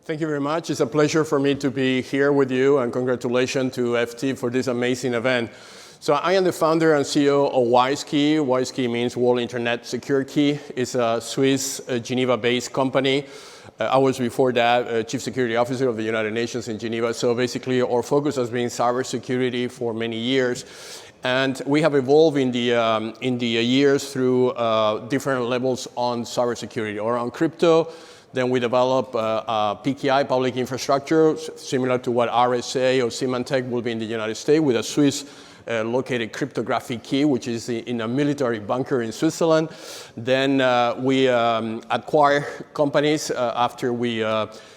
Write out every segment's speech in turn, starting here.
Thank you very much. It's a pleasure for me to be here with you, and congratulations to FT for this amazing event. So I am the founder and CEO of WISeKey. WISeKey means World Internet Secure Key. It's a Swiss, Geneva-based company. I was before that Chief Security Officer of the United Nations in Geneva. So basically, our focus has been cybersecurity for many years. And we have evolved in the years through different levels on cybersecurity. Around crypto, then we develop PKI, public infrastructure, similar to what RSA or Symantec will be in the United States, with a Swiss located cryptographic key, which is in a military bunker in Switzerland. Then we acquire companies after we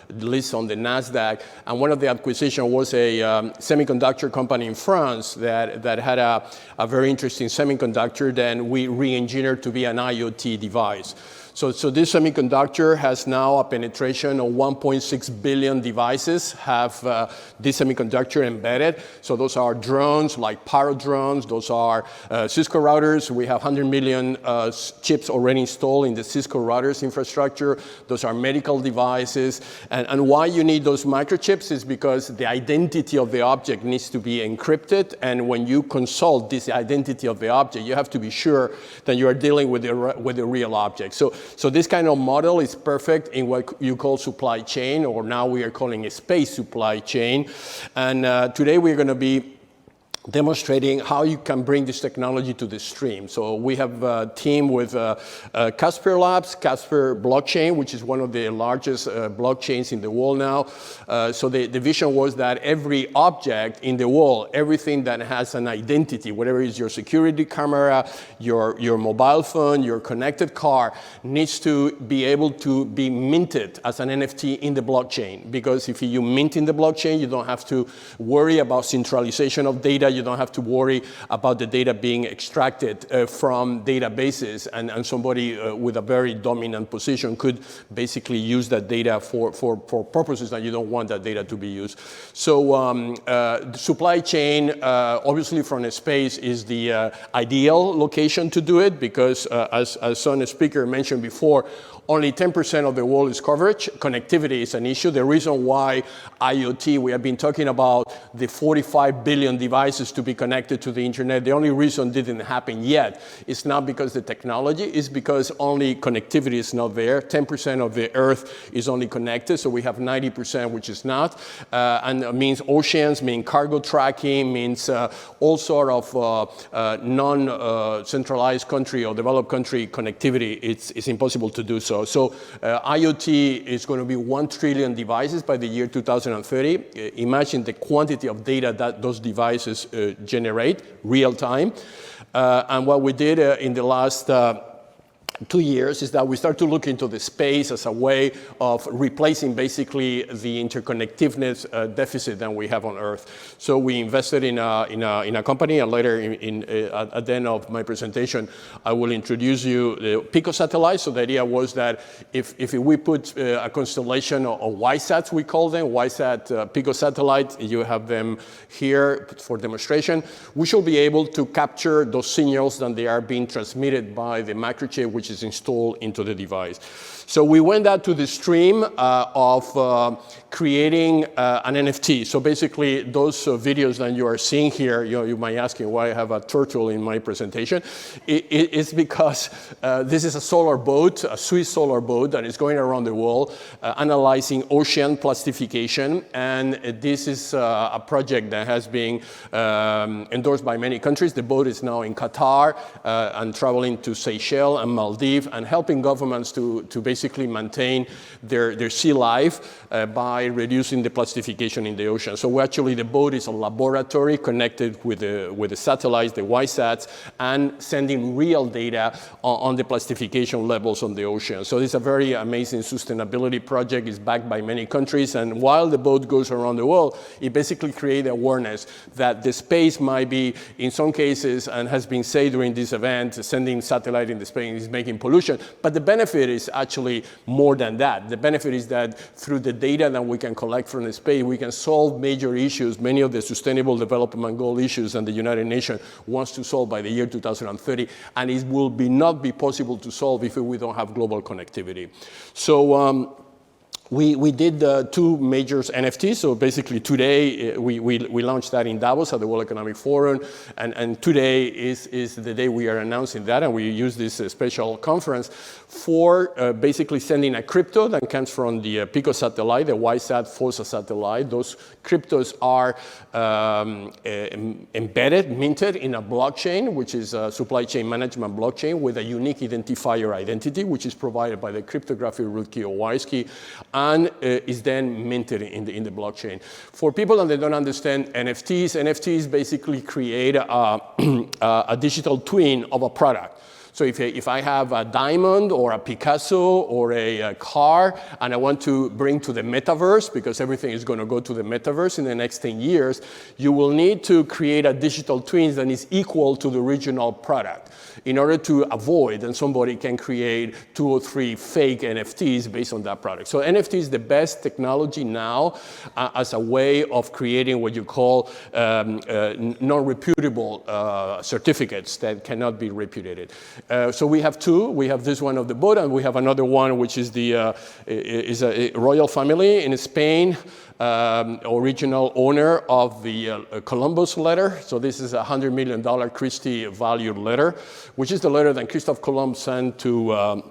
list on the NASDAQ. And one of the acquisitions was a semiconductor company in France that had a very interesting semiconductor. Then we re-engineered to be an IoT device. So this semiconductor has now a penetration of 1.6 billion devices have this semiconductor embedded. So those are drones like Parrot drones. Those are Cisco routers. We have 100 million chips already installed in the Cisco routers infrastructure. Those are medical devices. And why you need those microchips is because the identity of the object needs to be encrypted. And when you consult this identity of the object, you have to be sure that you are dealing with the real object. So this kind of model is perfect in what you call supply chain, or now we are calling a space supply chain. And today we're going to be demonstrating how you can bring this technology to the stream. So we have a team with Casper Labs, Casper blockchain, which is one of the largest blockchains in the world now. So the vision was that every object in the world, everything that has an identity, whatever is your security camera, your mobile phone, your connected car, needs to be able to be minted as an NFT in the blockchain. Because if you mint in the blockchain, you don't have to worry about centralization of data. You don't have to worry about the data being extracted from databases, and somebody with a very dominant position could basically use that data for purposes that you don't want that data to be used. So the supply chain, obviously from a space, is the ideal location to do it, because as some speaker mentioned before, only 10% of the world is coverage. Connectivity is an issue. The reason why IoT, we have been talking about the 45 billion devices to be connected to the internet. The only reason it didn't happen yet is not because the technology, it's because only connectivity is not there. 10% of the Earth is only connected, so we have 90% which is not. And it means oceans, means cargo tracking, means all sort of non-centralized country or developed country connectivity. It's impossible to do so. So IoT is going to be 1 trillion devices by the year 2030. Imagine the quantity of data that those devices generate real time. And what we did in the last 2 years is that we start to look into the space as a way of replacing basically the interconnectiveness deficit that we have on Earth. So we invested in a company, and later at the end of my presentation, I will introduce you the Pico satellite. So the idea was that if we put a constellation of WISeSats, we call them, WISeSat Pico satellite, you have them here for demonstration, we should be able to capture those signals that they are being transmitted by the microchip, which is installed into the device. So we went out to the stream of creating an NFT. So basically, those videos that you are seeing here, you might ask me why I have a turtle in my presentation. It's because this is a solar boat, a Swiss solar boat that is going around the world analyzing ocean plastification. And this is a project that has been endorsed by many countries. The boat is now in Qatar and traveling to Seychelles and Maldives and helping governments to basically maintain their sea life by reducing the plastification in the ocean. So actually the boat is a laboratory connected with the satellites, the WISeSats, and sending real data on the plastification levels on the ocean. So it's a very amazing sustainability project. It's backed by many countries, and while the boat goes around the world, it basically creates awareness that the space might be, in some cases, and has been said during this event, sending satellite in the space is making pollution, but the benefit is actually more than that. The benefit is that through the data that we can collect from the space, we can solve major issues, many of the sustainable development goal issues that the United Nations wants to solve by the year 2030, and it will not be possible to solve if we don't have global connectivity. So we did 2 major NFTs. So basically today, we launched that in Davos at the World Economic Forum. And today is the day we are announcing that. And we use this special conference for basically sending a crypto that comes from the Pico satellite, the WISeSat FOSSA satellite. Those cryptos are embedded, minted in a blockchain, which is a supply chain management blockchain with a unique identifier identity, which is provided by the cryptographic root key or WISeKey, and is then minted in the blockchain. For people that don't understand NFTs basically create a digital twin of a product. So if I have a diamond or a Picasso or a car and I want to bring to the metaverse, because everything is going to go to the metaverse in the next 10 years, you will need to create a digital twin that is equal to the original product in order to avoid that somebody can create 2 or 3 fake NFTs based on that product. So NFT is the best technology now as a way of creating what you call non-reputable certificates that cannot be repudiated. So we have 2. We have this one of the boat, and we have another one which is is a royal family in Spain, original owner of the Columbus letter. So this is a $100 million Christie valued letter, which is the letter that Christopher Columbus sent to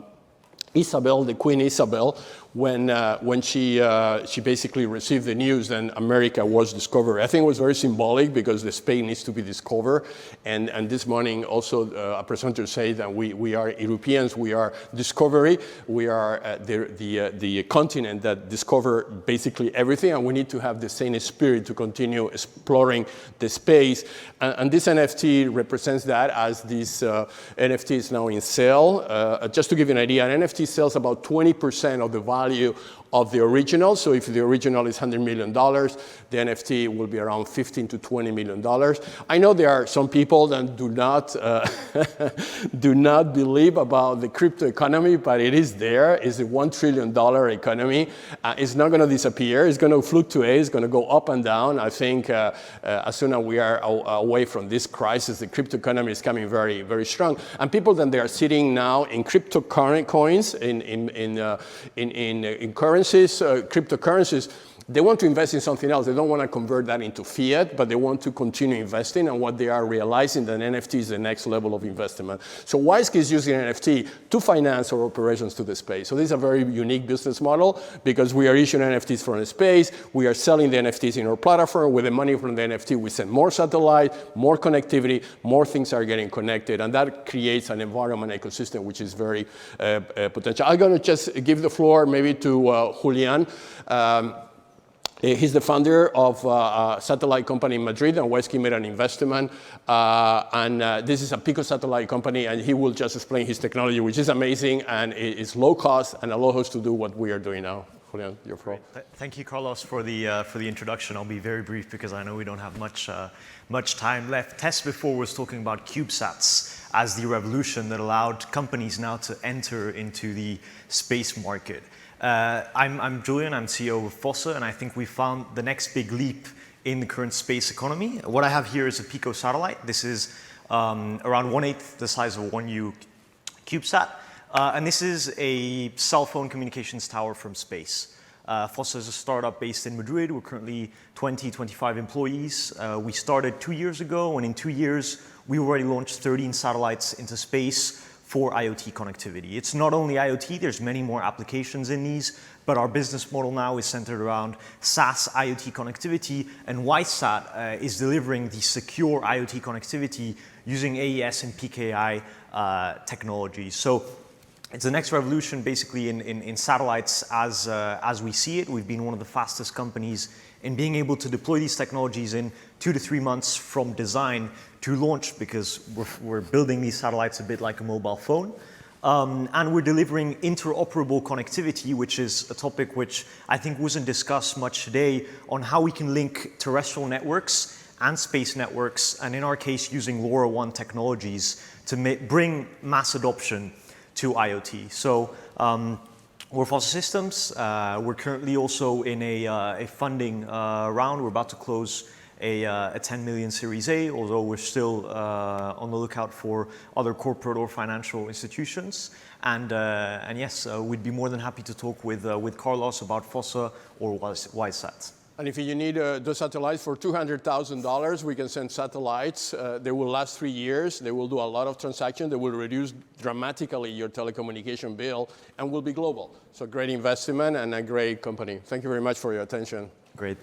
Isabel, the Queen Isabel, when she basically received the news that America was discovered. I think it was very symbolic because the Spain needs to be discovered. And this morning also a presenter said that we are Europeans, we are discovery, we are the continent that discovered basically everything, and we need to have the same spirit to continue exploring the space. And this NFT represents that, as this NFT is now in sale. Just to give you an idea, an NFT sells about 20% of the value of the original. So if the original is $100 million, the NFT will be around $15 to $20 million. I know there are some people that do not believe about the crypto economy, but it is there. It's a $1 trillion economy. It's not going to disappear. It's going to fluctuate. It's going to go up and down. I think as soon as we are away from this crisis, the crypto economy is coming very, very strong. And people that they are sitting now in coins, in currencies, cryptocurrencies, they want to invest in something else. They don't want to convert that into fiat, but they want to continue investing. And what they are realizing that NFT is the next level of investment. So WISeKey is using NFT to finance our operations to the space. So this is a very unique business model because we are issuing NFTs from the space. We are selling the NFTs in our platform. With the money from the NFT, we send more satellite, more connectivity, more things are getting connected. And that creates an environment ecosystem which is very potential. I'm going to just give the floor maybe to Julian. He's the founder of a satellite company in Madrid, and WISeKey made an investment. This is a Pico satellite company, and he will just explain his technology, which is amazing, and it's low cost and allows us to do what we are doing now. Julian, your floor. Thank you, Carlos, for the introduction. I'll be very brief because I know we don't have much time left. Tess before was talking about CubeSats as the revolution that allowed companies now to enter into the space market. I'm Julian, I'm CEO of FOSSA, and I think we found the next big leap in the current space economy. What I have here is a Pico satellite. This is around 1/8 the size of a 1U CubeSat. And this is a cell phone communications tower from space. FOSSA is a startup based in Madrid. We're currently 25 employees. We started 2 years ago, and in 2 years, we already launched 13 satellites into space for IoT connectivity. It's not only IoT, there's many more applications in these, but our business model now is centered around SaaS IoT connectivity, and WISeSat is delivering the secure IoT connectivity using AES and PKI technologies. So it's the next revolution basically in satellites as we see it. We've been one of the fastest companies in being able to deploy these technologies in 2 to 3 months from design to launch, because we're building these satellites a bit like a mobile phone. And we're delivering interoperable connectivity, which is a topic which I think wasn't discussed much today, on how we can link terrestrial networks and space networks, and in our case using LoRaWAN technologies to bring mass adoption to IoT. So we're FOSSA Systems. We're currently also in a funding round. We're about to close a 10 million Series A, although we're still on the lookout for other corporate or financial institutions. And yes, we'd be more than happy to talk with Carlos about FOSSA or WISeSat. And if you need those satellites for $200,000, we can send satellites. They will last 3 years. They will do a lot of transactions. They will reduce dramatically your telecommunication bill and will be global. So great investment and a great company. Thank you very much for your attention. Great.